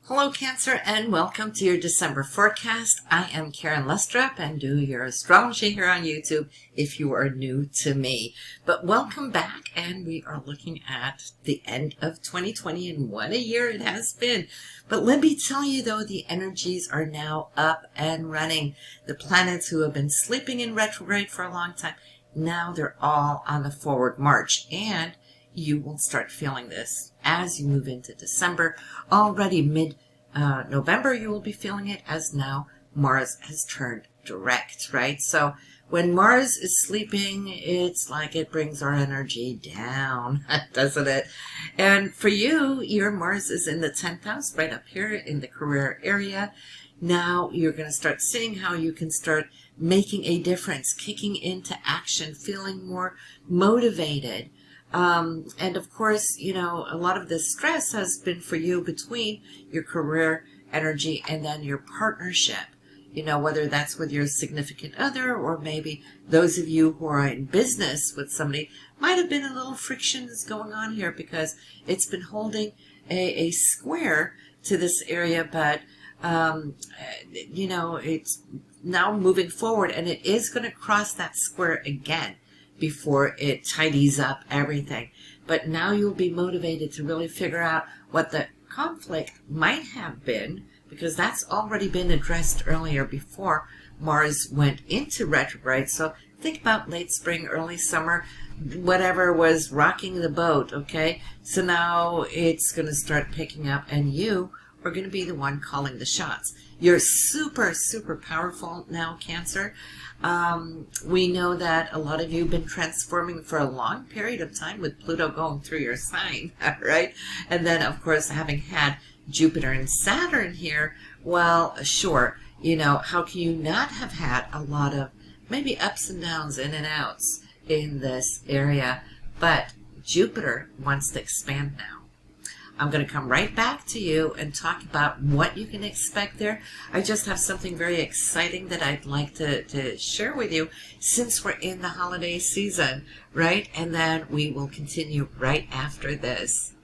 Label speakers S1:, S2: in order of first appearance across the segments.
S1: Hello Cancer and welcome to your December forecast. I am Karen Lustrup and do your astrology here on YouTube if you are new to me. But welcome back, and we are looking at the end of 2020 and what a year it has been. But let me tell you though, the energies are now up and running. The planets who have been sleeping in retrograde for a long time, now they're all on the forward march, and you will start feeling this as you move into December. Already mid-November, you will be feeling it as now Mars has turned direct, right? So when Mars is sleeping, it's like it brings our energy down, doesn't it? And for you, your Mars is in the 10th house, right up here in the career area. Now you're going to start seeing how you can start making a difference, kicking into action, feeling more motivated. And of course, you know, a lot of this stress has been for you between your career energy and then your partnership, you know, whether that's with your significant other or maybe those of you who are in business with somebody. Might have been a little frictions going on here because it's been holding a square to this area, but you know, it's now moving forward and it is going to cross that square again before it tidies up everything. But now you'll be motivated to really figure out what the conflict might have been, because that's already been addressed earlier before Mars went into retrograde. So think about late spring, early summer, whatever was rocking the boat, okay? So now it's going to start picking up and you are going to be the one calling the shots. You're super, super powerful now, Cancer. We know that a lot of you have been transforming for a long period of time with Pluto going through your sign, right? And then, of course, having had Jupiter and Saturn here, well, sure, you know, how can you not have had a lot of maybe ups and downs, in and outs in this area? But Jupiter wants to expand now. I'm going to come right back to you and talk about what you can expect there. I just have something very exciting that I'd like to share with you since we're in the holiday season, right? And then we will continue right after this.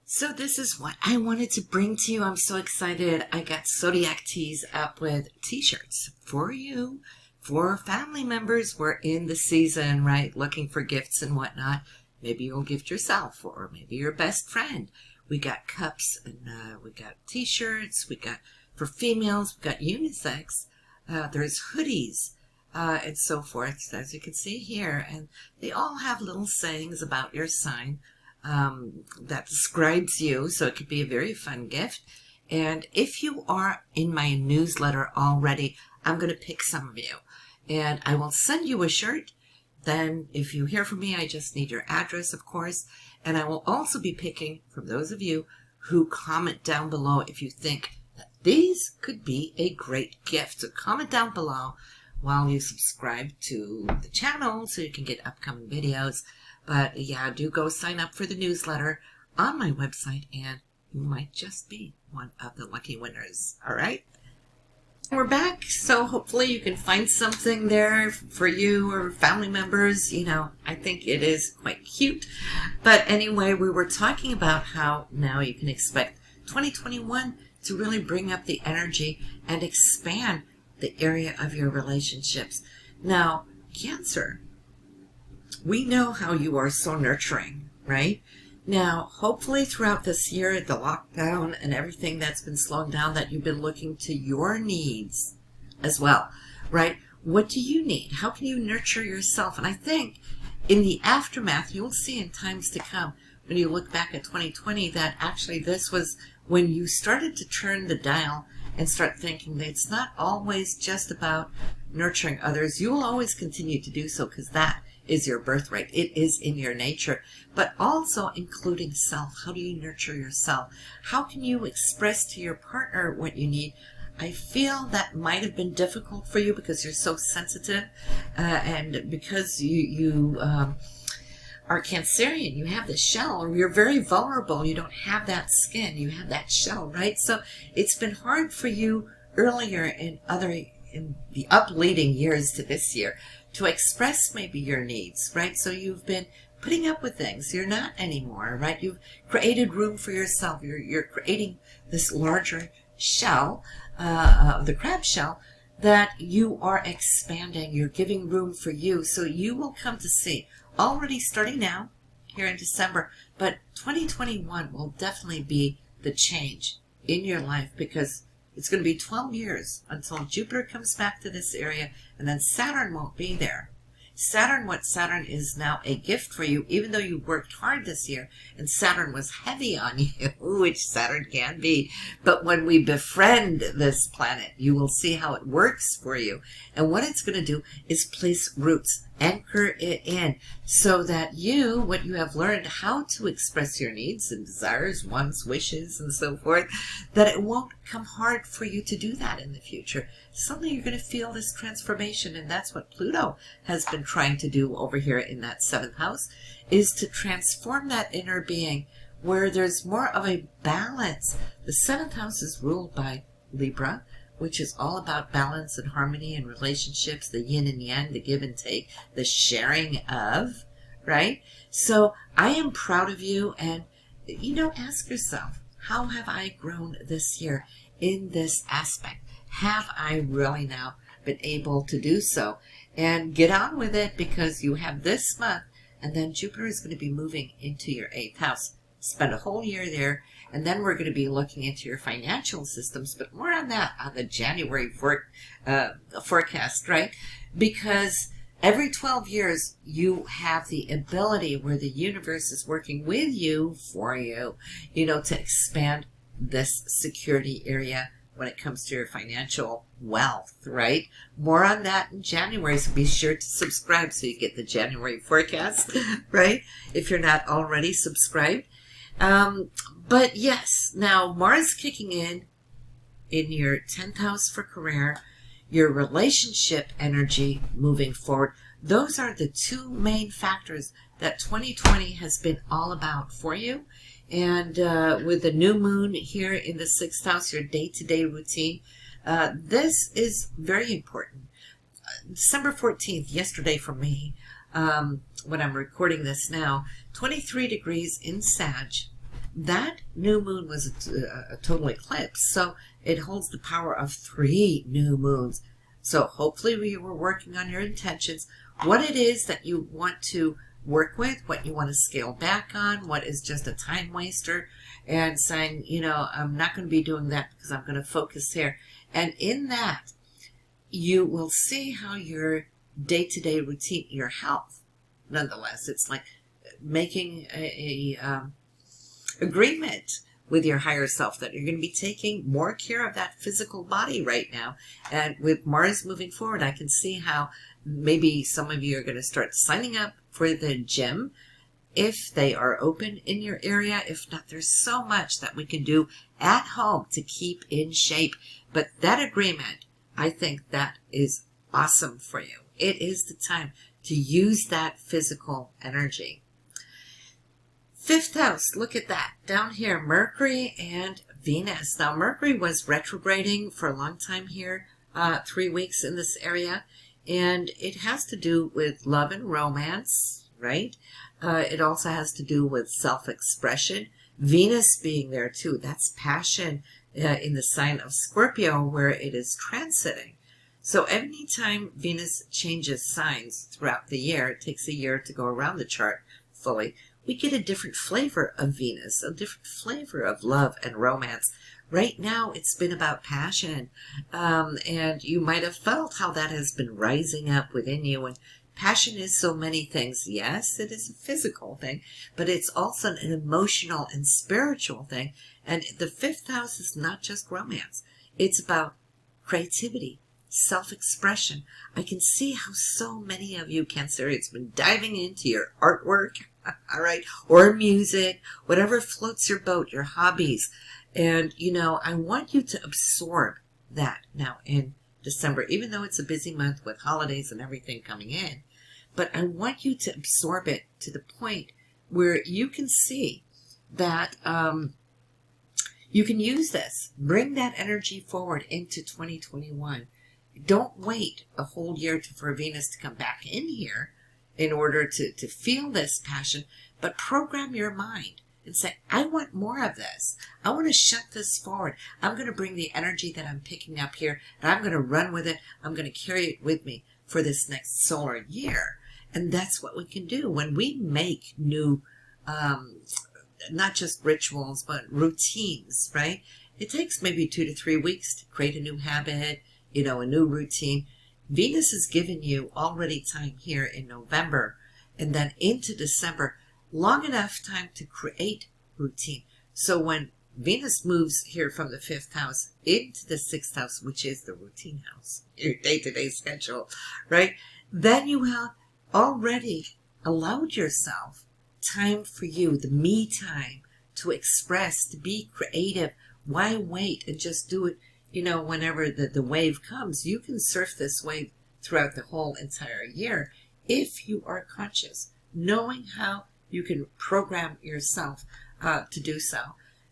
S1: So this is what I wanted to bring to you. I'm so excited. I got Zodiac tees up with t-shirts for you, for family members. We're in the season, right? Looking for gifts and whatnot. Maybe you'll gift yourself or maybe your best friend. We got cups and we got t-shirts. We got for females. We got unisex. There's hoodies and so forth, as you can see here. And they all have little sayings about your sign that describes you. So it could be a very fun gift. And if you are in my newsletter already, I'm going to pick some of you. And I will send you a shirt. Then if you hear from me, I just need your address, of course. And I will also be picking from those of you who comment down below if you think that these could be a great gift. So comment down below while you subscribe to the channel so you can get upcoming videos. But yeah, do go sign up for the newsletter on my website and you might just be one of the lucky winners. All right? We're back, so hopefully you can find something there for you or family members. You know, I think it is quite cute. But anyway, we were talking about how now you can expect 2021 to really bring up the energy and expand the area of your relationships. Now, Cancer, we know how you are so nurturing, right? Now, hopefully throughout this year, the lockdown and everything that's been slowing down, that you've been looking to your needs as well, right? What do you need? How can you nurture yourself? And I think in the aftermath, you'll see in times to come, when you look back at 2020, that actually this was when you started to turn the dial and start thinking that it's not always just about nurturing others. You will always continue to do so because that is your birthright. It is in your nature, but also including self. How do you nurture yourself? How can you express to your partner what you need? I feel that might have been difficult for you because you're so sensitive and because you are Cancerian, you have this shell, or you're very vulnerable. You don't have that skin. You have that shell, right? So it's been hard for you earlier in the up-leading years to this year to express maybe your needs, right? So you've been putting up with things. You're not anymore, right? You've created room for yourself. You're creating this larger shell, the crab shell, that you are expanding. You're giving room for you. So you will come to see, already starting now, here in December, but 2021 will definitely be the change in your life, because it's going to be 12 years until Jupiter comes back to this area, and then Saturn won't be there. Saturn is now a gift for you, even though you worked hard this year, and Saturn was heavy on you, which Saturn can be. But when we befriend this planet, you will see how it works for you. And what it's going to do is place roots, anchor it in, so that what you have learned how to express your needs and desires, wants, wishes, and so forth, that it won't come hard for you to do that in the future. Suddenly you're going to feel this transformation, and that's what Pluto has been trying to do over here in that 7th house, is to transform that inner being where there's more of a balance. The 7th house is ruled by Libra, which is all about balance and harmony and relationships, the yin and yang, the give and take, the sharing of, right? So I am proud of you, and, ask yourself, how have I grown this year in this aspect? Have I really now been able to do so? And get on with it, because you have this month, and then Jupiter is going to be moving into your 8th house. Spend a whole year there, and then we're going to be looking into your financial systems, but more on that on the January forecast, right? Because every 12 years, you have the ability where the universe is working with you, for you, to expand this security area when it comes to your financial wealth, right? More on that in January, so be sure to subscribe so you get the January forecast, right? If you're not already subscribed. But yes, now Mars kicking in your 10th house for career, your relationship energy moving forward. Those are the two main factors that 2020 has been all about for you. And with the new moon here in the 6th house, your day-to-day routine, this is very important. December 14th, yesterday for me, when I'm recording this now, 23 degrees in Sag. That new moon was a total eclipse, so it holds the power of 3 new moons. So hopefully we were working on your intentions, what it is that you want to work with, what you want to scale back on, what is just a time waster, and saying, I'm not going to be doing that because I'm going to focus here. And in that, you will see how your day-to-day routine, your health, nonetheless, it's like making a agreement with your higher self that you're going to be taking more care of that physical body right now. And with Mars moving forward, I can see how maybe some of you are going to start signing up for the gym if they are open in your area. If not, there's so much that we can do at home to keep in shape. But that agreement, I think that is awesome for you. It is the time to use that physical energy. 5th house, look at that. Down here, Mercury and Venus. Now, Mercury was retrograding for a long time here, 3 weeks in this area. And it has to do with love and romance, right? It also has to do with self-expression. Venus being there too, that's passion in the sign of Scorpio, where it is transiting. So anytime Venus changes signs throughout the year, it takes a year to go around the chart fully, we get a different flavor of Venus, a different flavor of love and romance. Right now, it's been about passion, and you might have felt how that has been rising up within you. And passion is so many things. Yes, it is a physical thing, but it's also an emotional and spiritual thing. And the 5th house is not just romance. It's about creativity, self-expression. I can see how so many of you Cancerians been diving into your artwork, all right, or music, whatever floats your boat, your hobbies. And, I want you to absorb that now in December, even though it's a busy month with holidays and everything coming in. But I want you to absorb it to the point where you can see that you can use this. Bring that energy forward into 2021. Don't wait a whole year for Venus to come back in here in order to feel this passion, but program your mind and say, I want more of this. I want to shut this forward. I'm going to bring the energy that I'm picking up here, and I'm going to run with it. I'm going to carry it with me for this next solar year. And that's what we can do when we make new, not just rituals, but routines, right? It takes maybe 2 to 3 weeks to create a new habit, a new routine. Venus has given you already time here in November and then into December, long enough time to create routine. So when Venus moves here from the 5th house into the 6th house, which is the routine house, your day-to-day schedule, right? Then you have already allowed yourself time for you, the me time, to express, to be creative. Why wait and just do it, whenever the wave comes? You can surf this wave throughout the whole entire year if you are conscious, knowing how you can program yourself to do so.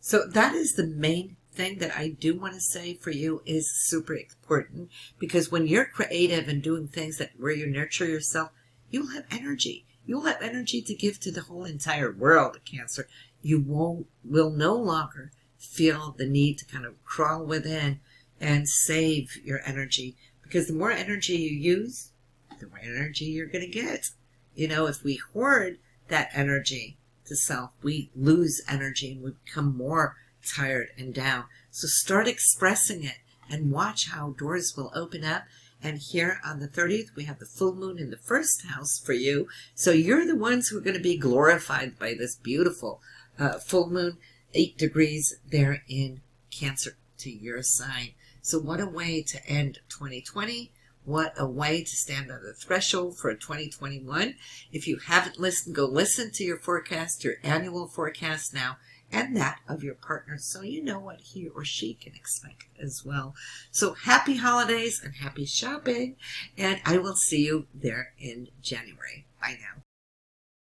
S1: So that is the main thing that I do want to say for you is super important, because when you're creative and doing things where you nurture yourself, you'll have energy. You'll have energy to give to the whole entire world, Cancer. You will no longer feel the need to kind of crawl within and save your energy, because the more energy you use, the more energy you're going to get. If we hoard that energy to self, we lose energy and we become more tired and down. So start expressing it and watch how doors will open up. And here on the 30th, we have the full moon in the 1st house for you. So you're the ones who are going to be glorified by this beautiful full moon, 8 degrees there in Cancer to your sign. So what a way to end 2020. What a way to stand on the threshold for 2021. If you haven't listened, go listen to your forecast, your annual forecast now, and that of your partner, so you know what he or she can expect as well. So happy holidays and happy shopping, and I will see you there in January. Bye now.